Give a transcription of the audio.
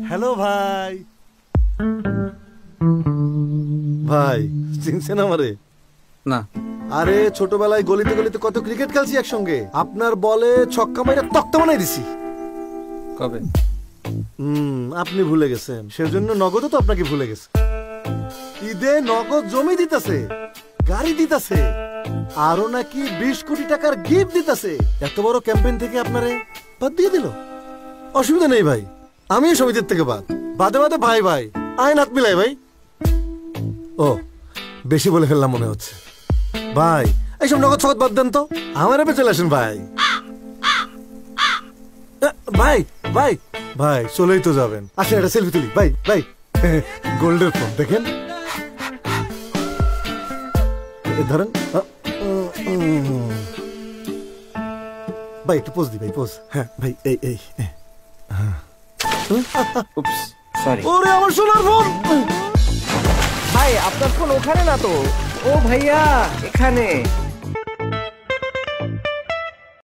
Hello ভাই। ভাই চিনছেন আমারে? না। আরে ছোটবেলায় গলিতে গলিতে কত ক্রিকেট খেলছি একসঙ্গে। আপনার বলে ছক্কা মাইরা তক্তা বানাই দিছি। কবে? আপনি ভুলে গেছেন, সেজন্য নগদও তো আপনাকে ভুলে গেছে। ঈদে নগদ জমি দিতেছে, গাড়ি দিতেছে, আরো নাকি 20 কোটি টাকার গিফট দিতেছে। এত বড় ক্যাম্পেইন থেকে আপনারে বাদ দিয়ে দিল। অসুবিধা নেই ভাই, আমিও সমিতির থেকে বাদে বাদে ভাই ভাই আইন হাত মিলাই ভাই। ও বেশি বলে ফেললাম মনে হচ্ছে। ভাই এইসব নগদ সগদ বাদ দেন তো, আমার এপে চলে আসেন ভাই। ভাই ভাই ভাই চলেই তো যাবেন, আসেন একটা সেলফি তুলি। ভাই ভাই গোল্ডের ফোন দেখেন, ধরেন ভাই একটু পোজ দি ভাই, পোজ। হ্যাঁ ভাই এই এই সরি। ওরে আমার সোনার ফোন। ভাই আপনার ফোন ওখানে না তো। ও ভাইয়া এখানে।